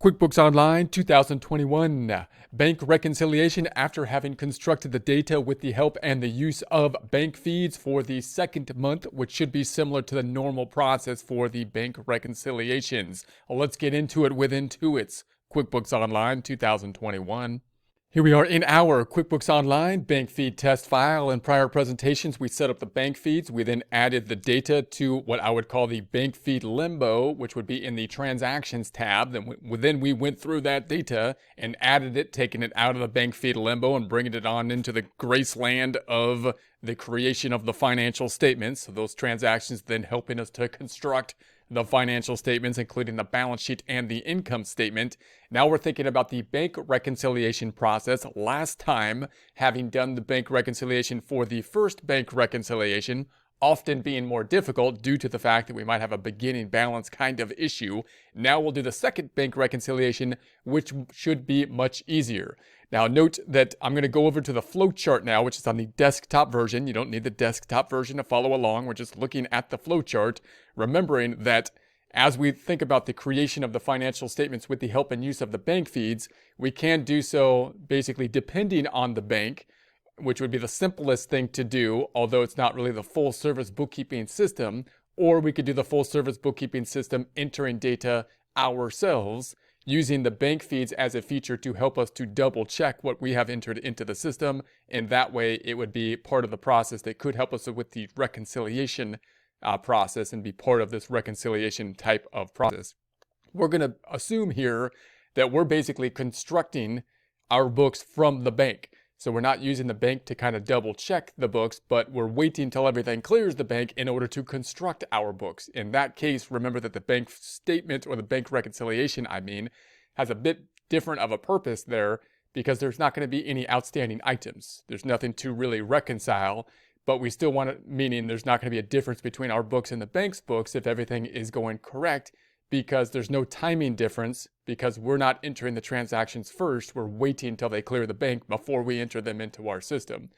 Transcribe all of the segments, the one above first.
QuickBooks Online 2021 Bank Reconciliation after having constructed the data with the help and the use of bank feeds for the second month, which should be similar to the normal process for the bank reconciliations. Let's get into it with Intuit's QuickBooks Online 2021. Here we are in our QuickBooks Online bank feed test file. In prior presentations, we set up the bank feeds. We then added the data to what I would call the bank feed limbo, which would be in the transactions tab. Then we went through that data and added it, taking it out of the bank feed limbo and bringing it on into the graceland of the creation of the financial statements. So those transactions then helping us to construct the financial statements, including the balance sheet and the income statement. Now we're thinking about the bank reconciliation process. Last time, having done the bank reconciliation for the first bank reconciliation, often being more difficult due to the fact that we might have a beginning balance kind of issue. Now we'll do the second bank reconciliation, which should be much easier. Now note that I'm going to go over to the flowchart now, which is on the desktop version. You don't need the desktop version to follow along. We're just looking at the flowchart, remembering that as we think about the creation of the financial statements with the help and use of the bank feeds, we can do so basically depending on the bank, which would be the simplest thing to do, although it's not really the full service bookkeeping system, or we could do the full service bookkeeping system entering data ourselves, using the bank feeds as a feature to help us to double check what we have entered into the system. And that way it would be part of the process that could help us with the reconciliation process and be part of this reconciliation type of process. We're going to assume here that we're basically constructing our books from the bank. So we're not using the bank to kind of double check the books, but we're waiting until everything clears the bank in order to construct our books. In that case, remember that the bank statement, or the bank reconciliation, has a bit different of a purpose there, because there's not going to be any outstanding items. There's nothing to really reconcile, but we still want it, meaning there's not going to be a difference between our books and the bank's books if everything is going correct, because there's no timing difference, because we're not entering the transactions first. We're waiting until they clear the bank before we enter them into our system.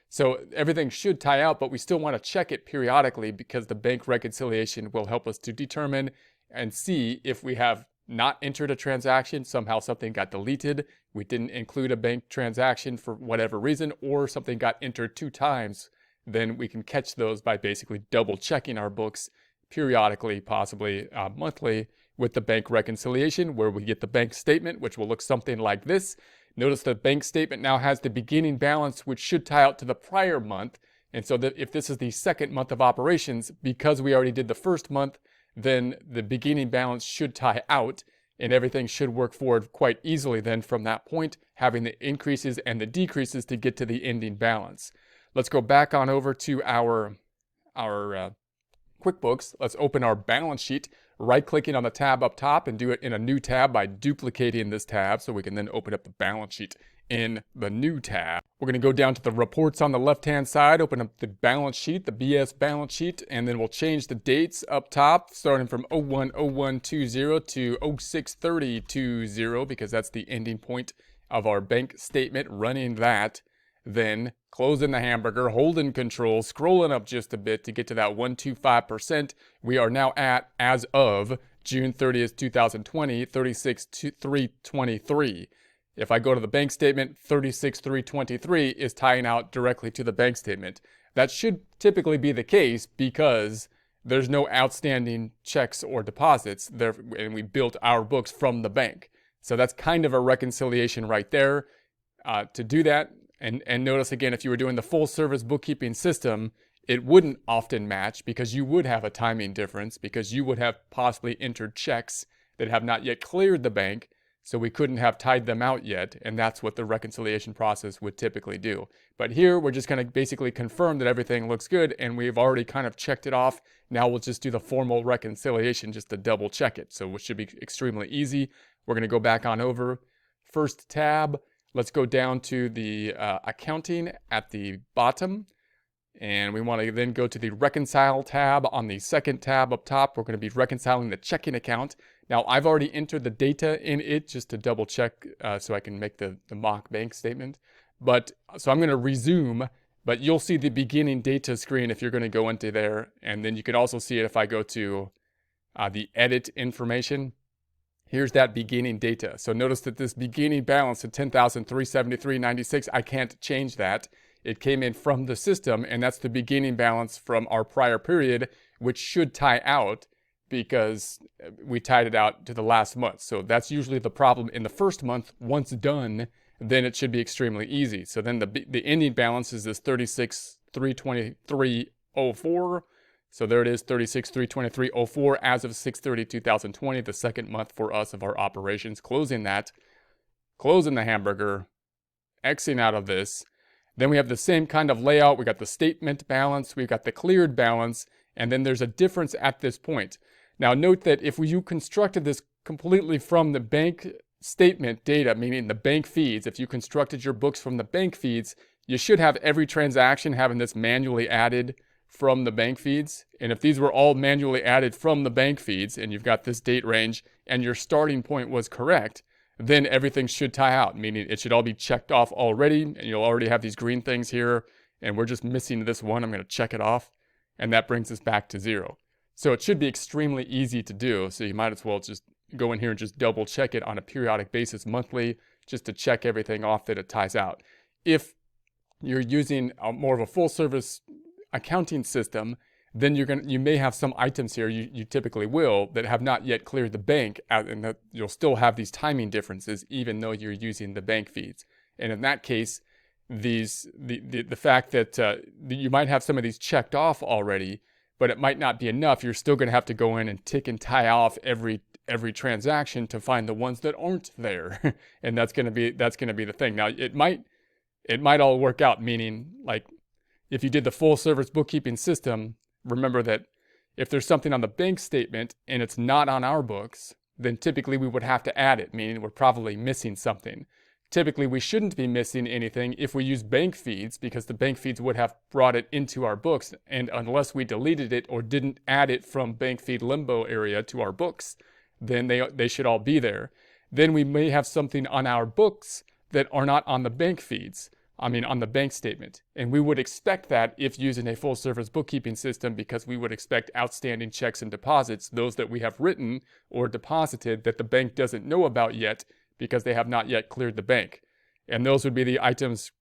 So everything should tie out, but we still want to check it periodically, because the bank reconciliation will help us to determine and see if we have not entered a transaction, somehow something got deleted, we didn't include a bank transaction for whatever reason, or something got entered 2 times, then we can catch those by basically double checking our books periodically, possibly monthly, with the bank reconciliation, where we get the bank statement, which will look something like this. Notice the bank statement now has the beginning balance, which should tie out to the prior month. And so that if this is the second month of operations, because we already did the first month, then the beginning balance should tie out, and everything should work forward quite easily then from that point, having the increases and the decreases to get to the ending balance. Let's go back on over to our QuickBooks. Let's open our balance sheet, right-clicking on the tab up top, and do it in a new tab by duplicating this tab, so we can then open up the balance sheet in the new tab. We're going to go down to the reports on the left-hand side, open up the balance sheet, the BS balance sheet, and then we'll change the dates up top, starting from 01/01/20 to 06/30/20, because that's the ending point of our bank statement, running that. Then closing the hamburger, holding control, scrolling up just a bit to get to that 125%. We are now at, as of June 30th, 2020, 36/3/23. If I go to the bank statement, 36/3/23 is tying out directly to the bank statement. That should typically be the case, because there's no outstanding checks or deposits there, and we built our books from the bank. So that's kind of a reconciliation right there. To do that, and notice again, if you were doing the full service bookkeeping system, it wouldn't often match, because you would have a timing difference, because you would have possibly entered checks that have not yet cleared the bank, so we couldn't have tied them out yet, and that's what the reconciliation process would typically do. But here, we're just going to basically confirm that everything looks good, and we've already kind of checked it off. Now we'll just do the formal reconciliation just to double check it, so it should be extremely easy. We're going to go back on over. First tab. Let's go down to the accounting at the bottom, and we want to then go to the Reconcile tab on the second tab up top. We're going to be reconciling the checking account. Now, I've already entered the data in it just to double check so I can make the mock bank statement. So I'm going to resume, but you'll see the beginning data screen if you're going to go into there, and then you can also see it if I go to the edit information. here's that beginning data. So notice that this beginning balance of $10,373.96, I can't change that. It came in from the system, and that's the beginning balance from our prior period, which should tie out because we tied it out to the last month. So that's usually the problem in the first month. Once done, then it should be extremely easy. So then the ending balance is this 36,323.04. So there it is, 36,323.04 as of 6/30/2020, the second month for us of our operations. Closing that, closing the hamburger, Xing out of this. Then we have the same kind of layout. We got the statement balance, we've got the cleared balance, and then there's a difference at this point. Now note that if you constructed this completely from the bank statement data, meaning the bank feeds, if you constructed your books from the bank feeds, you should have every transaction having this manually added from the bank feeds. And if these were all manually added from the bank feeds, and you've got this date range, and your starting point was correct, then everything should tie out, meaning it should all be checked off already, and you'll already have these green things here, and we're just missing this one. I'm going to check it off, and that brings us back to 0. So it should be extremely easy to do, so you might as well just go in here and just double check it on a periodic basis monthly, just to check everything off that it ties out. If you're using more of a full service accounting system, then you may have some items here, you typically will, that have not yet cleared the bank, and that you'll still have these timing differences even though you're using the bank feeds. And in that case, the fact that you might have some of these checked off already, but it might not be enough. You're still going to have to go in and tick and tie off every transaction to find the ones that aren't there, and that's going to be the thing. Now it might all work out, meaning like if you did the full service bookkeeping system. Remember that if there's something on the bank statement and it's not on our books, then typically we would have to add it, meaning we're probably missing something. Typically, we shouldn't be missing anything if we use bank feeds, because the bank feeds would have brought it into our books, and unless we deleted it or didn't add it from bank feed limbo area to our books, then they should all be there. Then we may have something on our books that are not on the bank feeds. On the bank statement. And we would expect that if using a full service bookkeeping system, because we would expect outstanding checks and deposits, those that we have written or deposited that the bank doesn't know about yet because they have not yet cleared the bank. And those would be the items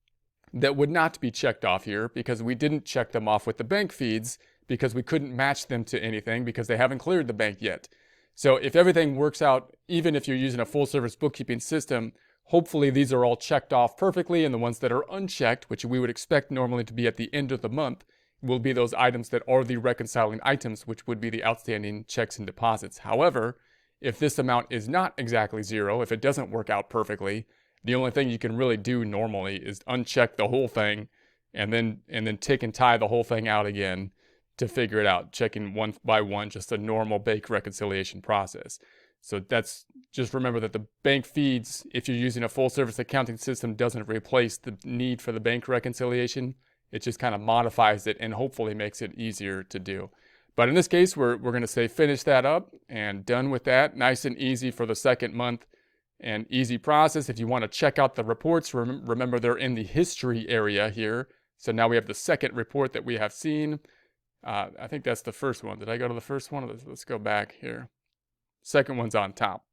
that would not be checked off here because we didn't check them off with the bank feeds because we couldn't match them to anything because they haven't cleared the bank yet. So if everything works out, even if you're using a full service bookkeeping system, hopefully these are all checked off perfectly, and the ones that are unchecked, which we would expect normally to be at the end of the month, will be those items that are the reconciling items, which would be the outstanding checks and deposits. However, if this amount is not exactly 0, if it doesn't work out perfectly, the only thing you can really do normally is uncheck the whole thing and then tick and tie the whole thing out again to figure it out, checking one by one, just a normal bank reconciliation process. So just remember that the bank feeds, if you're using a full service accounting system, doesn't replace the need for the bank reconciliation. It just kind of modifies it and hopefully makes it easier to do. But in this case, we're going to say finish that up and done with that. Nice and easy for the second month and easy process. If you want to check out the reports, remember they're in the history area here. So now we have the second report that we have seen. I think that's the first one. Did I go to the first one? Let's go back here. Second one's on top.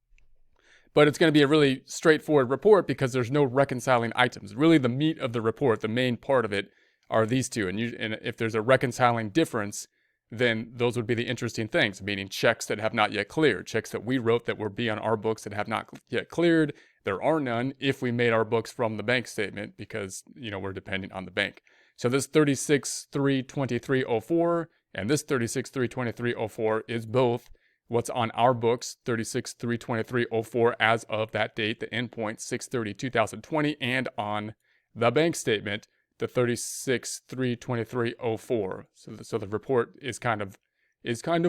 But it's going to be a really straightforward report because there's no reconciling items. Really the meat of the report, the main part of it, are these two. And if there's a reconciling difference, then those would be the interesting things, meaning checks that have not yet cleared, checks that we wrote that will be on our books that have not yet cleared. There are none if we made our books from the bank statement because, we're dependent on the bank. So this 36,323.04 and this 36,323.04 is both what's on our books, 36,323.04 as of that date, the endpoint 6/30/2020, and on the bank statement, the 36,323.04. So the report is kind of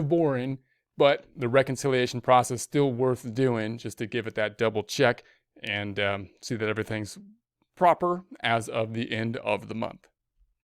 boring, but the reconciliation process still worth doing just to give it that double check and see that everything's proper as of the end of the month.